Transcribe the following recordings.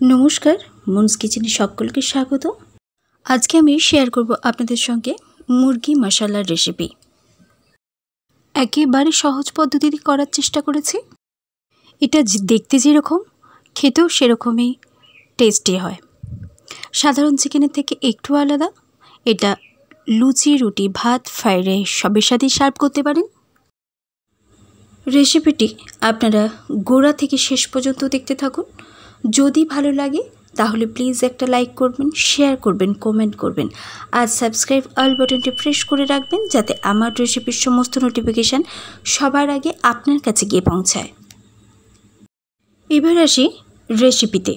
नमस्कार मुन्स किचेने सकलके स्वागत। आज के आमी शेयर करब आपनादेर संगे मुरगी मशालार रेसिपि। एकेबारे सहज पद्धतिते करार चेष्टा करेछि। एटा देखते जेरकम खेतेও सेरकमই टेस्टी हय। साधारण चिकेनेर थेके एकटू आलादा। एटा लुचि रुटी भात फ्राइड राइस सबेर साथेই सार्व करते पारेन। रेसिपिटी आपनारा गोड़ा थेके शेष पर्यन्त देखते थाकुन। যদি ভালো লাগে তাহলে প্লিজ একটা লাইক করবেন, শেয়ার করবেন, কমেন্ট করবেন আর সাবস্ক্রাইব অল বাটনটি প্রেস করে রাখবেন যাতে আমার রেসিপির সমস্ত নোটিফিকেশন সবার আগে আপনার কাছে গিয়ে পৌঁছায়। এবার আসি রেসিপিতে।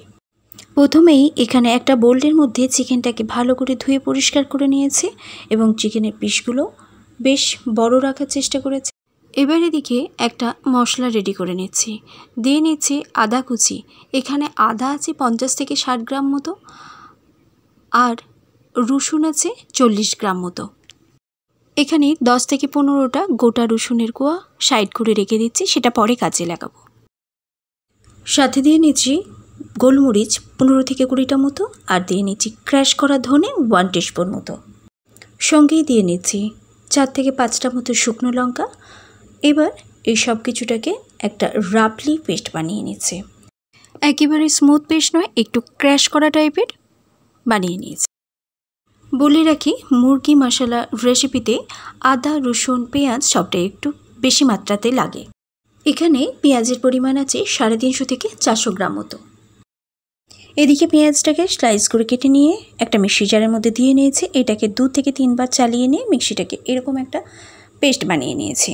প্রথমেই এখানে একটা বোলের মধ্যে চিকেনটাকে ভালো করে ধুয়ে পরিষ্কার করে নিয়েছি এবং চিকেনের পিসগুলো বেশ বড় রাখার চেষ্টা করেছি। এবার এদিকে একটা মশলা রেডি করে নিচ্ছি। দিয়ে নিচ্ছি আদা কুচি। এখানে আদা আছে 50 থেকে 60 গ্রাম মতো আর রসুন আছে 40 গ্রাম মতো। এখানে 10 থেকে 15টা গোটা রসুনের কোয়া সাইড করে রেখে দিচ্ছি, সেটা পরে কাজে লাগাবো। সাথে দিয়ে নিচ্ছি গোলমরিচ 15 থেকে 20টা মতো আর দিয়ে নিচ্ছি ক্র্যাশ করা ধনে 1 টিস্পুন মতো। সঙ্গেই দিয়ে নিচ্ছি 4 থেকে 5টা মতো শুকনো লঙ্কা। এবার এই সব কিছুটাকে একটা রাফলি পেস্ট বানিয়ে নিচ্ছি। একেবারে স্মুথ পেস্ট নয়, একটু ক্র্যাশ করা টাইপের বানিয়ে নিয়েছি। বলে রাখি মুরগি মশলা রেসিপিতে আদা রসুন পেঁয়াজ সবটাই একটু বেশি মাত্রাতে লাগে। এখানে পেঁয়াজের পরিমাণ আছে 350 থেকে 400 গ্রাম মতো। এদিকে পেঁয়াজটাকে স্লাইস করে কেটে নিয়ে একটা মিক্সি জারের মধ্যে দিয়ে নিয়েছি। এটাকে 2 থেকে 3 বার চালিয়ে নিয়ে মিক্সিটাকে এরকম একটা পেস্ট বানিয়ে নিয়েছি,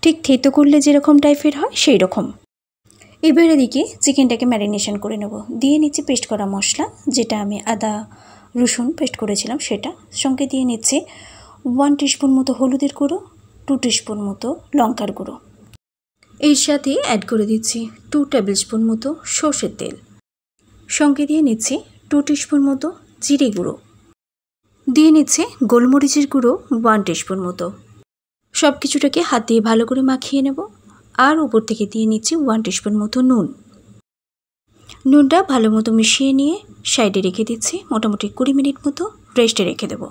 ঠিক থেতো করলে যেরকম টাইপের হয় সেই রকম। এবার এদিকে চিকেনটাকে ম্যারিনেশন করে নেব। দিয়ে নিচ্ছি পেস্ট করা মশলা, যেটা আমি আদা রসুন পেস্ট করেছিলাম সেটা। সঙ্গে দিয়ে নিচ্ছি 1 টিস্পুন মতো হলুদের গুঁড়ো, 2 টিস্পুন মতো লঙ্কার গুঁড়ো। এর সাথে অ্যাড করে দিচ্ছি 2 টেবিল স্পুন মতো সর্ষের তেল। সঙ্গে দিয়ে নিচ্ছি 2 টিস্পুন মতো জিরে গুঁড়ো। দিয়ে নিচ্ছে গোলমরিচের গুঁড়ো 1 টিস্পুন মতো। সব কিছুটাকে হাত দিয়ে ভালো করে মাখিয়ে নেব। আর উপর থেকে দিয়ে নিচ্ছি 1 টিস্পুন মতো নুন। নুনটা ভালো মতো মিশিয়ে নিয়ে সাইডে রেখে দিচ্ছি। মোটামুটি 20 মিনিট মতো রেস্টে রেখে দেব।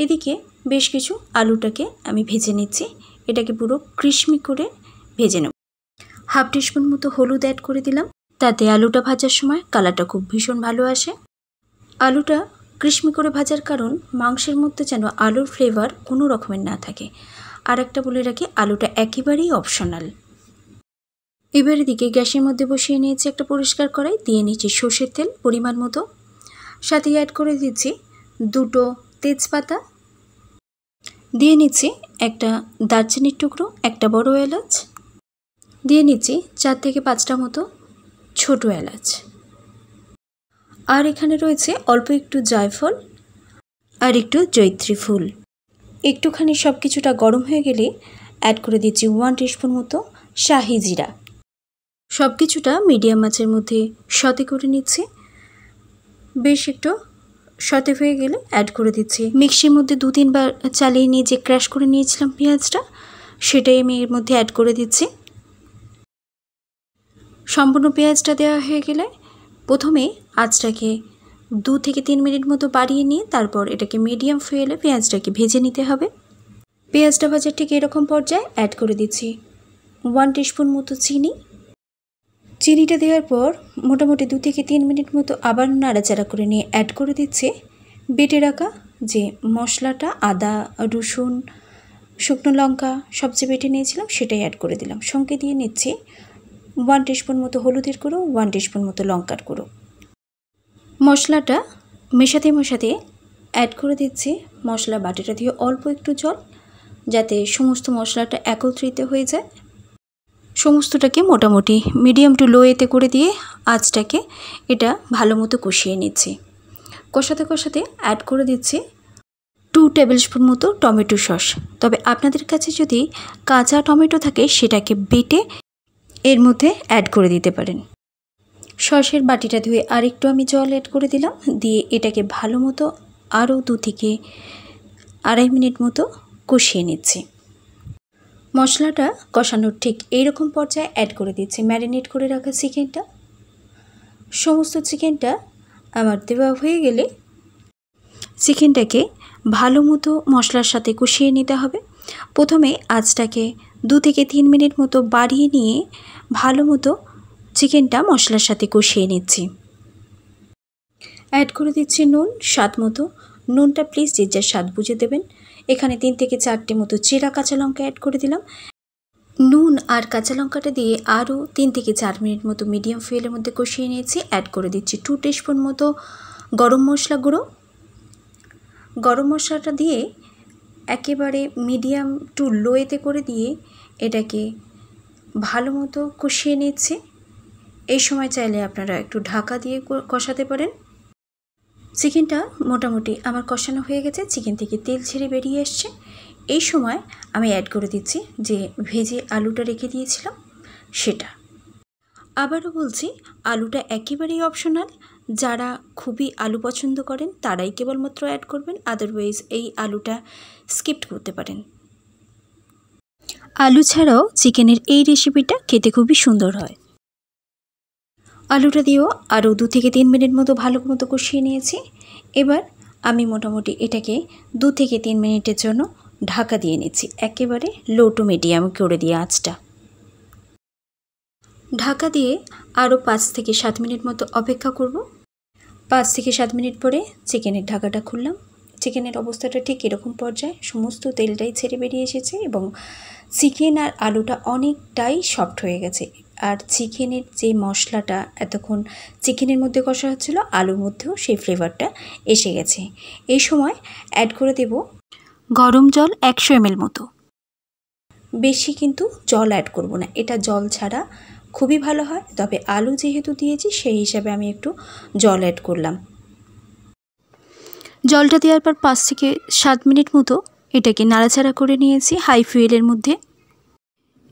এদিকে বেশ কিছু আলুটাকে আমি ভেজে নিচ্ছি। এটাকে পুরো ক্রিস্পি করে ভেজে নেব। 1/2 টিস্পুন মতো হলুদ অ্যাড করে দিলাম, তাতে আলুটা ভাজার সময় কালারটা খুব ভীষণ ভালো আসে। আলুটা ক্রিস্পি করে ভাজার কারণ মাংসের মধ্যে যেন আলুর ফ্লেভার কোনো রকমের না থাকে। আর একটা বলে রাখি, আলুটা একেবারেই অপশনাল। এবার এদিকে গ্যাসের মধ্যে বসিয়ে নিয়েছি একটা পরিষ্কার কড়াই। দিয়ে নিচ্ছি সর্ষের তেল পরিমাণ মতো। সাথে অ্যাড করে দিচ্ছি 2টো তেজপাতা। দিয়ে নিচ্ছি একটা দারচিনির টুকরো, একটা বড় এলাচ। দিয়ে নিচ্ছি 4 থেকে 5টা মতো ছোট এলাচ। আর এখানে রয়েছে অল্প একটু জায়ফল আর একটু জয়িত্রী ফুল। একটুখানি সব কিছুটা গরম হয়ে গেলে অ্যাড করে দিচ্ছি 1 টিস্পুন মতো শাহি জিরা। সব কিছুটা মিডিয়াম আঁচের মধ্যে সতে করে নিচ্ছি। বেশ একটু সতে হয়ে গেলে অ্যাড করে দিচ্ছি মিক্সির মধ্যে 2-3 বার চালিয়ে নিয়ে যে ক্র্যাশ করে নিয়েছিলাম পেঁয়াজটা, সেটাই আমি এর মধ্যে অ্যাড করে দিচ্ছি। সম্পূর্ণ পেঁয়াজটা দেওয়া হয়ে গেলে প্রথমে আঁচটাকে 2 থেকে 3 মিনিট মতো বাড়িয়ে নিয়ে তারপর এটাকে মিডিয়াম ফ্লেমে পেঁয়াজটাকে ভেজে নিতে হবে। পেঁয়াজটা ভাজার ঠিক এরকম পর্যায়ে অ্যাড করে দিচ্ছি 1 টিস্পুন মতো চিনি। চিনিটা দেওয়ার পর মোটামুটি 2 থেকে 3 মিনিট মতো আবার নাড়াচাড়া করে নিয়ে অ্যাড করে দিচ্ছি বেটে রাখা যে মশলাটা, আদা রসুন শুকনো লঙ্কা সব যে বেটে নিয়েছিলাম সেটাই অ্যাড করে দিলাম। সঙ্গে দিয়ে নিচ্ছি 1 টিস্পুন মতো হলুদের গুঁড়ো, 1 টিস্পুন মতো লঙ্কার গুঁড়ো। মশলাটা মেশাতে অ্যাড করে দিচ্ছি মশলা বাটিটা দিয়ে অল্প একটু জল, যাতে সমস্ত মশলাটা একত্রিত হয়ে যায়। সমস্তটাকে মোটামুটি মিডিয়াম টু লো এতে করে দিয়ে আঁচটাকে এটা ভালো মতো কষিয়ে নিচ্ছি। কষাতে অ্যাড করে দিচ্ছি 2 টেবিল স্পুন মতো টমেটো সস। তবে আপনাদের কাছে যদি কাঁচা টমেটো থাকে সেটাকে বেটে এর মধ্যে অ্যাড করে দিতে পারেন। সসের বাটিটা ধুয়ে আরেকটু আমি জল অ্যাড করে দিলাম। দিয়ে এটাকে ভালো মতো আরও 2 থেকে 2.5 মিনিট মতো কষিয়ে নিচ্ছি। মশলাটা কষানোর ঠিক এইরকম পর্যায়ে অ্যাড করে দিচ্ছি ম্যারিনেট করে রাখা চিকেনটা। সমস্ত চিকেনটা আমার দেওয়া হয়ে গেলে চিকেনটাকে ভালো মতো মশলার সাথে কষিয়ে নিতে হবে। প্রথমে আঁচটাকে 2 থেকে 3 মিনিট মতো বাড়িয়ে নিয়ে ভালো মতো চিকেনটা মশলার সাথে কষিয়ে নিচ্ছি। অ্যাড করে দিচ্ছি নুন স্বাদ মতো। নুনটা প্লিজ যে যার স্বাদ বুঝে দেবেন। এখানে 3 থেকে 4টে মতো চেরা কাঁচা লঙ্কা অ্যাড করে দিলাম। নুন আর কাঁচা লঙ্কাটা দিয়ে আরও 3 থেকে 4 মিনিট মতো মিডিয়াম ফ্লেমের মধ্যে কষিয়ে নিয়েছি। অ্যাড করে দিচ্ছি 2 টিস্পুন মতো গরম মশলা গুঁড়ো। গরম মশলাটা দিয়ে একেবারে মিডিয়াম টু লোয়েতে করে দিয়ে এটাকে ভালো মতো কষিয়ে নিচ্ছি। এই সময় চাইলে আপনারা একটু ঢাকা দিয়ে কষাতে পারেন। চিকেনটা মোটামুটি আমার কষানো হয়ে গেছে, চিকেন থেকে তেল ছেড়ে বেরিয়ে আসছে। এই সময় আমি অ্যাড করে দিচ্ছি যে ভেজে আলুটা রেখে দিয়েছিলাম সেটা। আবারও বলছি, আলুটা একেবারেই অপশনাল। যারা খুবই আলু পছন্দ করেন তারাই কেবলমাত্র অ্যাড করবেন, আদারওয়াইজ এই আলুটা স্কিপ করতে পারেন। আলু ছাড়াও চিকেনের এই রেসিপিটা খেতে খুবই সুন্দর হয়। আলুটা দিয়েও আরও 2 থেকে 3 মিনিট মতো ভালো মতো কষিয়ে নিয়েছি। এবার আমি মোটামুটি এটাকে 2 থেকে 3 মিনিটের জন্য ঢাকা দিয়ে নিচ্ছি, একেবারে লো টু মিডিয়াম করে দিয়ে আঁচটা। ঢাকা দিয়ে আরও 5 থেকে 7 মিনিট মতো অপেক্ষা করব। 5 থেকে 7 মিনিট পরে চিকেনের ঢাকাটা খুললাম। চিকেনের অবস্থাটা ঠিক এরকম পর্যায়ে সমস্ত তেলটাই ছেড়ে বেরিয়ে এসেছে এবং চিকেন আর আলুটা অনেকটাই সফট হয়ে গেছে। আর চিকেনের যে মশলাটা এতক্ষণ চিকেনের মধ্যে কষা হচ্ছিলো, আলুর মধ্যেও সেই ফ্লেভারটা এসে গেছে। এই সময় অ্যাড করে দেব গরম জল 100 ml মতো। বেশি কিন্তু জল অ্যাড করব না, এটা জল ছাড়া খুবই ভালো হয়। তবে আলু যেহেতু দিয়েছি সেই হিসাবে আমি একটু জল অ্যাড করলাম। জলটা দেওয়ার পর 5 থেকে 7 মিনিট মতো এটাকে নাড়াচাড়া করে নিয়েছি হাই ফ্লেমের মধ্যে।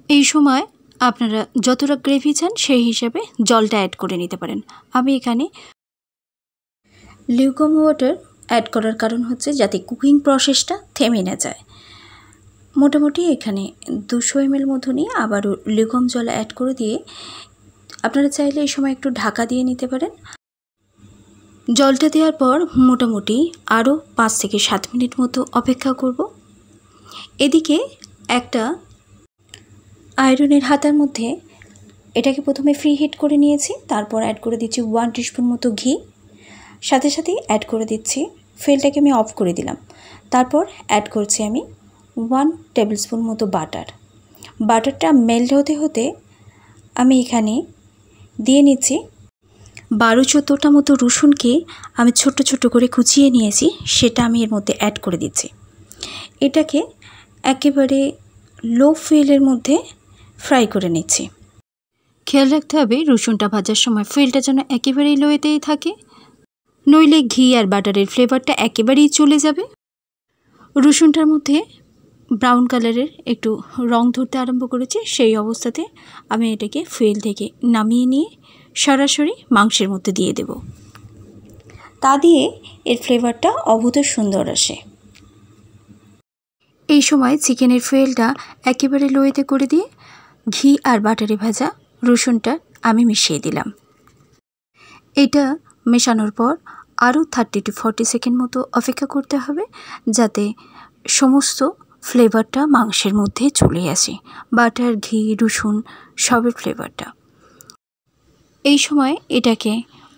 এই সময় আপনারা যতটা গ্রেভি চান সেই হিসাবে জলটা অ্যাড করে নিতে পারেন। আমি এখানে লিউকম ওয়াটার অ্যাড করার কারণ হচ্ছে যাতে কুকিং প্রসেসটা থেমে না যায়। মোটামুটি এখানে 200 ml মতো নিয়ে আবারও লিউকম জল অ্যাড করে দিয়ে আপনারা চাইলে এই সময় একটু ঢাকা দিয়ে নিতে পারেন। জলটা দেওয়ার পর মোটামুটি আরও 5 থেকে 7 মিনিট মতো অপেক্ষা করব। এদিকে একটা আয়রনের হাতার মধ্যে এটাকে প্রথমে ফ্রি হিট করে নিয়েছি, তারপর অ্যাড করে দিচ্ছি 1 টিস্পুন মতো ঘি। সাথে সাথেই অ্যাড করে দিচ্ছি, ফ্লেমটাকে আমি অফ করে দিলাম। তারপর অ্যাড করছি আমি 1 টেবিল স্পুন মতো বাটার। বাটারটা মেল্ট হতে হতে আমি এখানে দিয়ে নিচ্ছি 12-14টা মতো রসুনকে আমি ছোট ছোট করে কুচিয়ে নিয়েছি, সেটা আমি এর মধ্যে অ্যাড করে দিচ্ছি। এটাকে একেবারে লো ফ্লেমের মধ্যে ফ্রাই করে নিচ্ছি। খেয়াল রাখতে হবে রসুনটা ভাজার সময় ফ্লেমটা যেন একেবারেই লোয়েতেই থাকে, নইলে ঘি আর বাটারের ফ্লেভারটা একেবারেই চলে যাবে। রসুনটার মধ্যে ব্রাউন কালারের একটু রং ধরতে আরম্ভ করেছে, সেই অবস্থাতে আমি এটাকে ফ্লেম থেকে নামিয়ে নিয়ে সরাসরি মাংসের মধ্যে দিয়ে দেব। তা দিয়ে এর ফ্লেভারটা অভূত সুন্দর আসে। এই সময় চিকেনের ফ্লেমটা একেবারে লোয়েতে করে দিয়ে ঘি আর বাটারে ভাজা রসুনটা আমি মিশিয়ে দিলাম। এটা মেশানোর পর আরও 30 to 40 সেকেন্ড মতো অপেক্ষা করতে হবে যাতে সমস্ত ফ্লেভারটা মাংসের মধ্যে চলে আসে, বাটার ঘি রসুন সবের ফ্লেভারটা। এই সময় এটাকে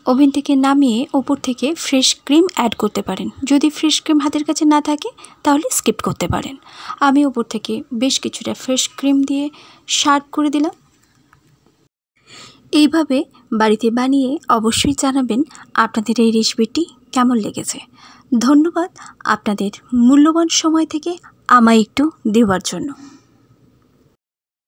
ওভেন থেকে নামিয়ে ওপর থেকে ফ্রেশ ক্রিম অ্যাড করতে পারেন। যদি ফ্রেশ ক্রিম হাতের কাছে না থাকে তাহলে স্কিপ করতে পারেন। আমি ওপর থেকে বেশ কিছুটা ফ্রেশ ক্রিম দিয়ে সার্ভ করে দিলাম। এইভাবে বাড়িতে বানিয়ে অবশ্যই জানাবেন আপনাদের এই রেসিপিটি কেমন লেগেছে। ধন্যবাদ আপনাদের মূল্যবান সময় থেকে আমায় একটু দেওয়ার জন্য।